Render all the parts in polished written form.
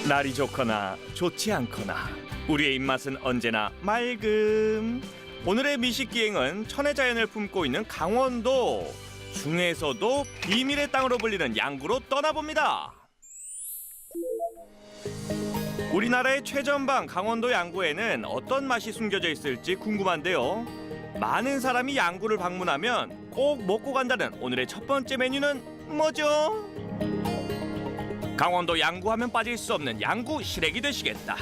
날이 좋거나 좋지 않거나 우리의 입맛은 언제나 맑음. 오늘의 미식기행은 천혜 자연을 품고 있는 강원도 중에서도 비밀의 땅으로 불리는 양구로 떠나봅니다. 우리나라의 최전방 강원도 양구에는 어떤 맛이 숨겨져 있을지 궁금한데요. 많은 사람이 양구를 방문하면 꼭 먹고 간다는 오늘의 첫 번째 메뉴는 뭐죠? 강원도 양구하면 빠질 수 없는 양구 시래기 되시겠다.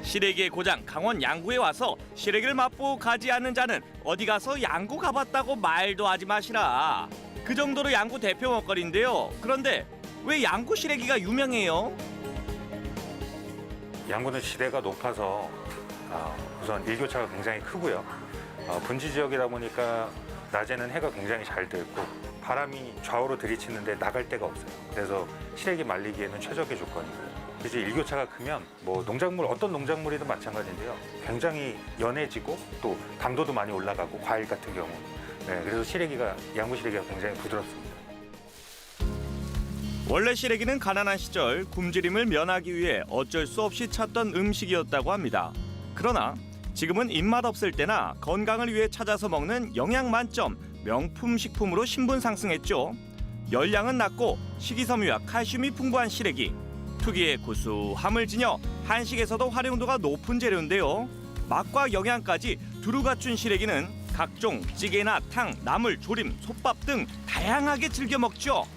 시래기의 고장 강원 양구에 와서 시래기를 맛보고 가지 않는 자는 어디 가서 양구 가봤다고 말도 하지 마시라. 그 정도로 양구 대표 먹거리인데요. 그런데 왜 양구 시래기가 유명해요? 양구는 지대가 높아서 우선 일교차가 굉장히 크고요. 분지 지역이다 보니까 낮에는 해가 굉장히 잘 들고 바람이 좌우로 들이치는데 나갈 데가 없어요. 그래서 시래기 말리기에는 최적의 조건이고요. 이제 일교차가 크면 뭐 농작물 어떤 농작물이든 마찬가지인데요. 굉장히 연해지고 또 당도도 많이 올라가고 과일 같은 경우. 네, 그래서 양구 시래기가 굉장히 부드럽습니다. 원래 시래기는 가난한 시절 굶주림을 면하기 위해 어쩔 수 없이 찾던 음식이었다고 합니다. 그러나 지금은 입맛 없을 때나 건강을 위해 찾아서 먹는 영양 만점 명품 식품으로 신분 상승했죠. 열량은 낮고 식이섬유와 칼슘이 풍부한 시래기. 특유의 구수함을 지녀 한식에서도 활용도가 높은 재료인데요. 맛과 영양까지 두루 갖춘 시래기는 각종 찌개나 탕, 나물, 조림, 솥밥 등 다양하게 즐겨 먹죠.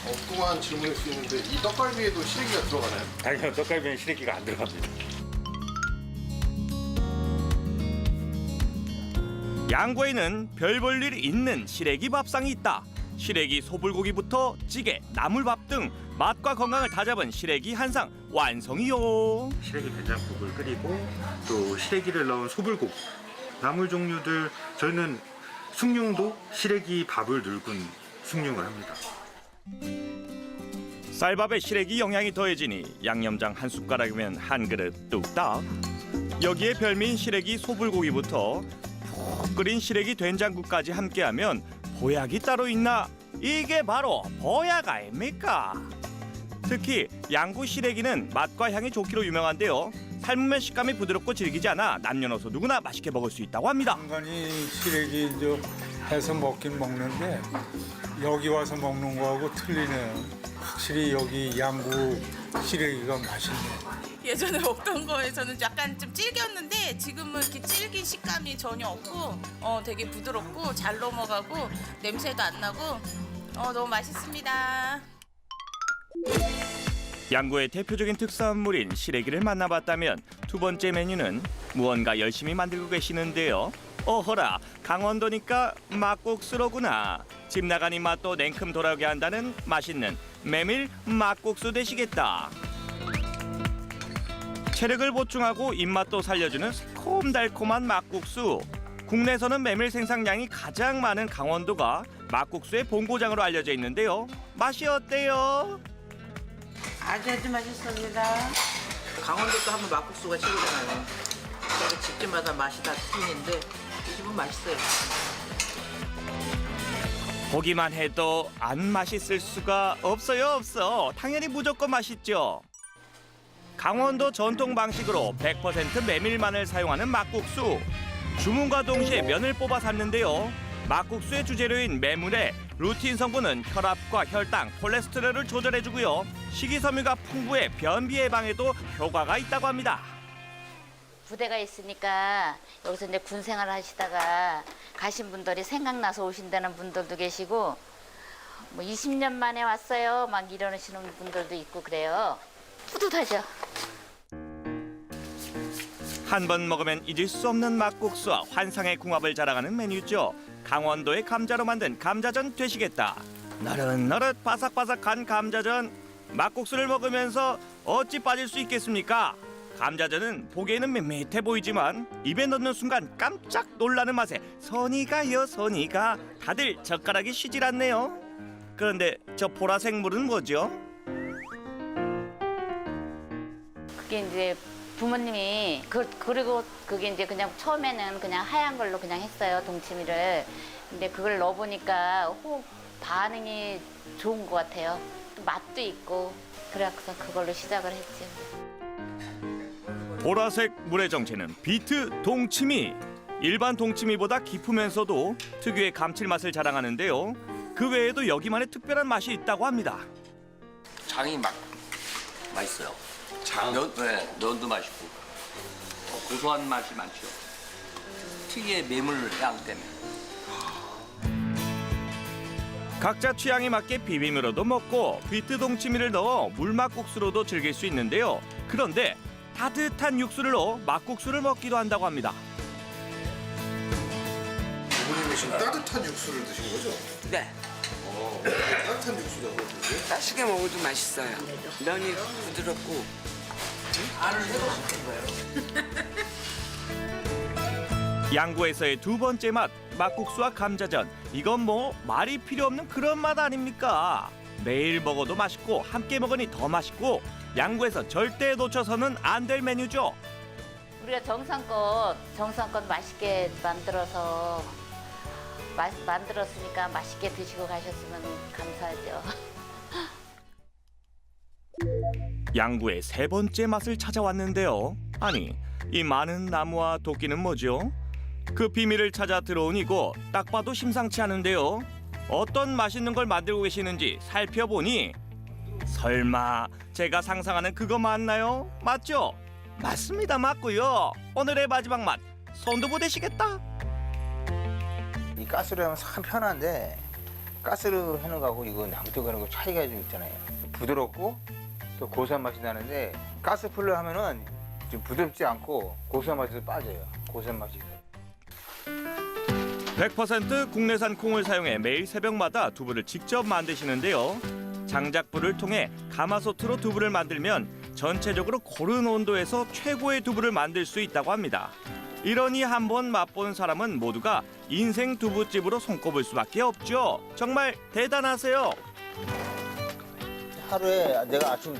엉뚱한 질문일 수 있는데 이 떡갈비에도 시래기가 들어가나요? 아니요, 떡갈비엔 시래기가 안 들어갑니다. 양구에는 별 볼 일 있는 시래기 밥상이 있다. 시래기 소불고기부터 찌개, 나물밥 등 맛과 건강을 다잡은 시래기 한상 완성이요. 시래기 된장국을 끓이고 또 시래기를 넣은 소불고기, 나물 종류들 저희는 숭늉도 시래기 밥을 늙은 숭늉을 합니다. 쌀밥에 시래기 영양이 더해지니 양념장 한 숟가락이면 한 그릇 뚝딱. 여기에 별미인 시래기 소불고기부터 푹 끓인 시래기 된장국까지 함께하면 보약이 따로 있나? 이게 바로 보약 아닙니까? 특히 양구 시래기는 맛과 향이 좋기로 유명한데요. 삶으면 식감이 부드럽고 질기지 않아 남녀노소 누구나 맛있게 먹을 수 있다고 합니다. 간간히 시래기 이제 해서 먹긴 먹는데 여기 와서 먹는 거하고 틀리네요. 확실히 여기 양구 시래기가 맛있네요. 예전에 먹던 거에서는 약간 좀 질겼는데 지금은 이렇게 질긴 식감이 전혀 없고 되게 부드럽고 잘 넘어가고 냄새도 안 나고 너무 맛있습니다. 양구의 대표적인 특산물인 시래기를 만나봤다면 두 번째 메뉴는 무언가 열심히 만들고 계시는데요. 어허라, 강원도니까 막국수로구나. 집 나간 입맛도 냉큼 돌아오게 한다는 맛있는 메밀 막국수 되시겠다. 체력을 보충하고 입맛도 살려주는 새콤달콤한 막국수. 국내에서는 메밀 생산량이 가장 많은 강원도가 막국수의 본고장으로 알려져 있는데요. 맛이 어때요? 아주 맛있습니다. 강원도도 하면 막국수가 최고잖아요. 그래서 집집마다 맛이 다 틀리는데 이 집은 맛있어요. 보기만 해도 안 맛있을 수가 없어요. 당연히 무조건 맛있죠. 강원도 전통 방식으로 100% 메밀만을 사용하는 막국수. 주문과 동시에 면을 뽑아 샀는데요. 막국수의 주재료인 메밀의 루틴 성분은 혈압과 혈당, 콜레스테롤을 조절해주고요. 식이섬유가 풍부해 변비 예방에도 효과가 있다고 합니다. 부대가 있으니까 여기서 이제 군 생활 하시다가 가신 분들이 생각나서 오신다는 분들도 계시고 뭐 20년 만에 왔어요 막 이러시는 분들도 있고 그래요. 뿌듯하죠. 한 번 먹으면 잊을 수 없는 막국수와 환상의 궁합을 자랑하는 메뉴죠. 강원도의 감자로 만든 감자전 되시겠다. 너릇너릇 바삭바삭한 감자전. 막국수를 먹으면서 어찌 빠질 수 있겠습니까? 감자전은 보기에는 밋밋해 보이지만 입에 넣는 순간 깜짝 놀라는 맛에 선이가요 선이가. 다들 젓가락이 쉬질 않네요. 그런데 저 보라색 물은 뭐죠? 그게 이제 부모님이 그리고 그게 이제 그냥 처음에는 그냥 하얀 걸로 그냥 했어요 동치미를. 근데 그걸 넣어보니까 반응이 좋은 것 같아요. 또 맛도 있고 그래서 그걸로 시작을 했죠. 보라색 물의 정체는 비트 동치미. 일반 동치미보다 깊으면서도 특유의 감칠맛을 자랑하는데요. 그 외에도 여기만의 특별한 맛이 있다고 합니다. 장이 막 맛있어요. 네, 면도 맛있고 고소한 맛이 많죠. 특유의 매물 향 때문에. 각자 취향에 맞게 비빔으로도 먹고 비트 동치미를 넣어 물막국수로도 즐길 수 있는데요. 그런데 따뜻한 육수를 넣어 막국수를 먹기도 한다고 합니다. 어머님이 지금 따뜻한 육수를 드신 거죠? 네, 따뜻한 육수라고 드세요? 따시게 먹어도 맛있어요. 면이 부드럽고. 양구에서의 두 번째 맛, 막국수와 감자전. 이건 뭐 말이 필요 없는 그런 맛 아닙니까? 매일 먹어도 맛있고 함께 먹으니 더 맛있고 양구에서 절대 놓쳐서는 안 될 메뉴죠. 우리가 정성껏 맛있게 만들었으니까 맛있게 드시고 가셨으면 감사하죠. 양구의 세 번째 맛을 찾아왔는데요. 아니, 이 많은 나무와 도끼는 뭐죠? 그 비밀을 찾아 들어온 이곳, 딱 봐도 심상치 않은데요. 어떤 맛있는 걸 만들고 계시는지 살펴보니 설마 제가 상상하는 그거 맞나요? 맞죠? 맞습니다, 맞고요. 오늘의 마지막 맛, 손두부 되시겠다. 이 가스로 하면 참 편한데 가스로 하는 거하고 이거 나무토 하는 거 차이가 좀 있잖아요. 부드럽고 또 고소한 맛이 나는데 가스 풀로 하면은 좀 부드럽지 않고 고소한 맛이 빠져요. 고소한 맛이. 100% 국내산 콩을 사용해 매일 새벽마다 두부를 직접 만드시는데요. 장작불을 통해 가마솥으로 두부를 만들면 전체적으로 고른 온도에서 최고의 두부를 만들 수 있다고 합니다. 이러니 한번 맛본 사람은 모두가 인생 두부집으로 손꼽을 수밖에 없죠. 정말 대단하세요. 하루에 내가 아침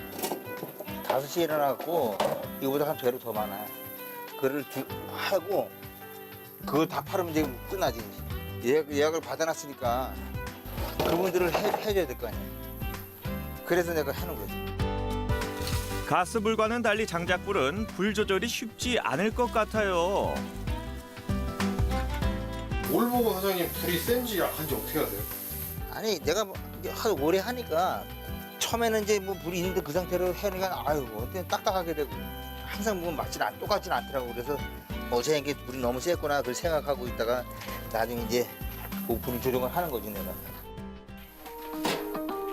5시에 일어나갖고 이거보다 한 배로 더 많아. 그거를 하고 그거 다 팔으면 이제 끝나지. 예약을 받아놨으니까 그분들을 해줘야 될 거 아니야. 그래서 내가 하는 거지. 가스불과는 달리 장작불은 불 조절이 쉽지 않을 것 같아요. 뭘 보고 사장님 불이 센지 약한지 어떻게 아세요? 아니 내가 하도 오래 하니까 처음에는 이제 뭐 물이 있는데 그 상태로 해니까 아유 어때 딱딱하게 되고 항상 뭐 똑같진 않더라고. 그래서 어제 이게 물이 너무 셌구나 그걸 생각하고 있다가 나중에 이제 그 불 조정을 하는 거지 내가.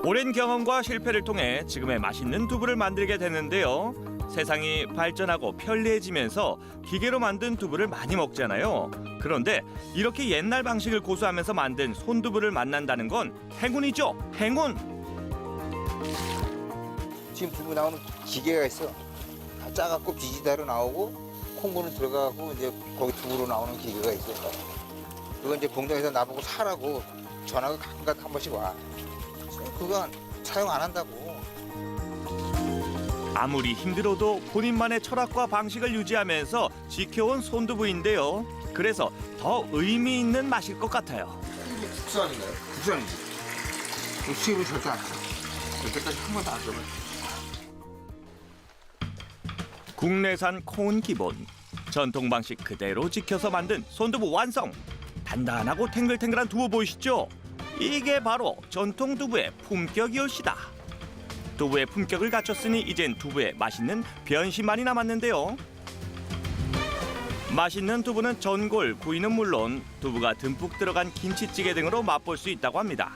오랜 경험과 실패를 통해 지금의 맛있는 두부를 만들게 되는데요. 세상이 발전하고 편리해지면서 기계로 만든 두부를 많이 먹잖아요. 그런데 이렇게 옛날 방식을 고수하면서 만든 손두부를 만난다는 건 행운이죠. 행운! 지금 두부 나오는 기계가 있어. 다 짜갖고 비지다로 나오고 콩분을 들어가고 이제 거기 두부로 나오는 기계가 있어. 그거 이제 공장에서 나보고 사라고 전화가 가끔 한 번씩 와. 그건 사용 안 한다고. 아무리 힘들어도 본인만의 철학과 방식을 유지하면서 지켜온 손두부인데요. 그래서 더 의미 있는 맛일 것 같아요. 이게 국산인가요? 국산이지. 수입은 절대 안 써. 여태까지 한 번도 안 써봐. 국내산 콩은 기본. 전통 방식 그대로 지켜서 만든 손두부 완성. 단단하고 탱글탱글한 두부 보이시죠? 이게 바로 전통 두부의 품격이올시다. 두부의 품격을 갖췄으니 이젠 두부의 맛있는 변신만이 남았는데요. 맛있는 두부는 전골, 구이는 물론 두부가 듬뿍 들어간 김치찌개 등으로 맛볼 수 있다고 합니다.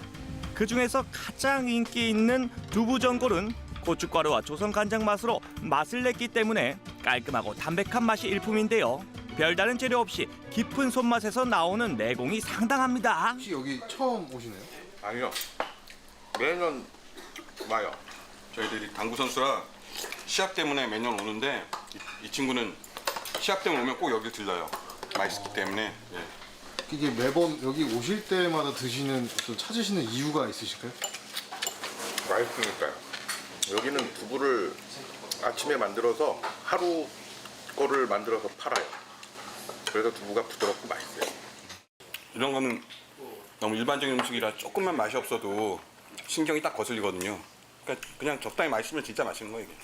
그중에서 가장 인기 있는 두부 전골은 고춧가루와 조선 간장 맛으로 맛을 냈기 때문에 깔끔하고 담백한 맛이 일품인데요. 별다른 재료 없이 깊은 손맛에서 나오는 내공이 상당합니다. 혹시 여기 처음 오시나요? 아니요. 매년 와요. 저희들이 당구 선수라 시합 때문에 매년 오는데 이 친구는 시합 때문에 오면 꼭 여기 들러요. 맛있기 때문에. 예. 이게 매번 여기 오실 때마다 드시는 어떤 찾으시는 이유가 있으실까요? 맛있으니까요. 여기는 두부를 아침에 만들어서 하루 거를 만들어서 팔아요. 그래서 두부가 부드럽고 맛있어요. 이런 거는 너무 일반적인 음식이라 조금만 맛이 없어도 신경이 딱 거슬리거든요. 그러니까 그냥 적당히 맛있으면 진짜 맛있는 거예요, 이게.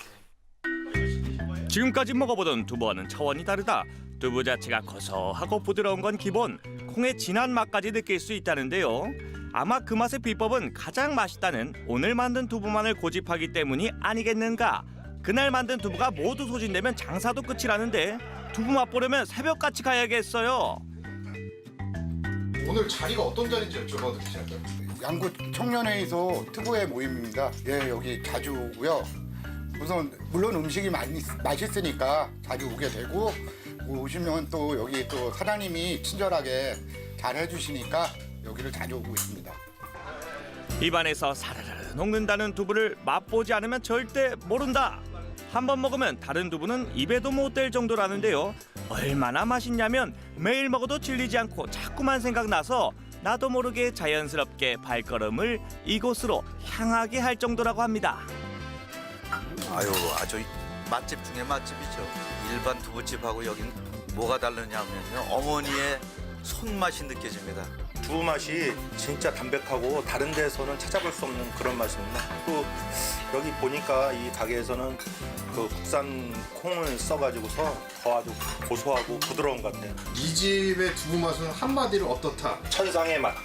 지금까지 먹어보던 두부와는 차원이 다르다. 두부 자체가 고소하고 부드러운 건 기본, 콩의 진한 맛까지 느낄 수 있다는데요. 아마 그 맛의 비법은 가장 맛있다는 오늘 만든 두부만을 고집하기 때문이 아니겠는가. 그날 만든 두부가 모두 소진되면 장사도 끝이라는데 두부 맛보려면 새벽같이 가야겠어요. 오늘 자리가 어떤 자리인지 여쭤봐도 되지 않을까요? 양구 청년회의소 특우의 모임입니다. 예, 여기 자주 오고요. 우선 물론 음식이 맛있으니까 자주 오게 되고, 오시면 또 여기 또 사장님이 친절하게 잘 해주시니까 여기를 자주 오고 있습니다. 입안에서 사르르 녹는다는 두부를 맛보지 않으면 절대 모른다. 한번 먹으면 다른 두부는 입에도 못 댈 정도라는데요. 얼마나 맛있냐면 매일 먹어도 질리지 않고 자꾸만 생각나서 나도 모르게 자연스럽게 발걸음을 이곳으로 향하게 할 정도라고 합니다. 아유, 아주 맛집 중에 맛집이죠. 일반 두부집하고 여긴 뭐가 다르냐면요, 어머니의 손맛이 느껴집니다. 두부 맛이 진짜 담백하고 다른 데서는 찾아볼 수 없는 그런 맛입니다. 또 여기 보니까 이 가게에서는 그 국산 콩을 써가지고서 더 아주 고소하고 부드러운 것 같아요. 이 집의 두부 맛은 한마디로 어떻다? 천상의 맛.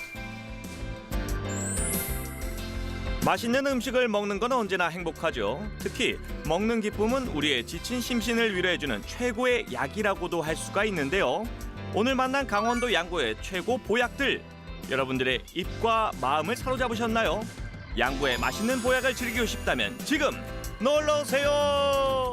맛있는 음식을 먹는 건 언제나 행복하죠. 특히 먹는 기쁨은 우리의 지친 심신을 위로해주는 최고의 약이라고도 할 수가 있는데요. 오늘 만난 강원도 양구의 최고 보약들, 여러분들의 입과 마음을 사로잡으셨나요? 양구의 맛있는 보약을 즐기고 싶다면 지금 놀러오세요.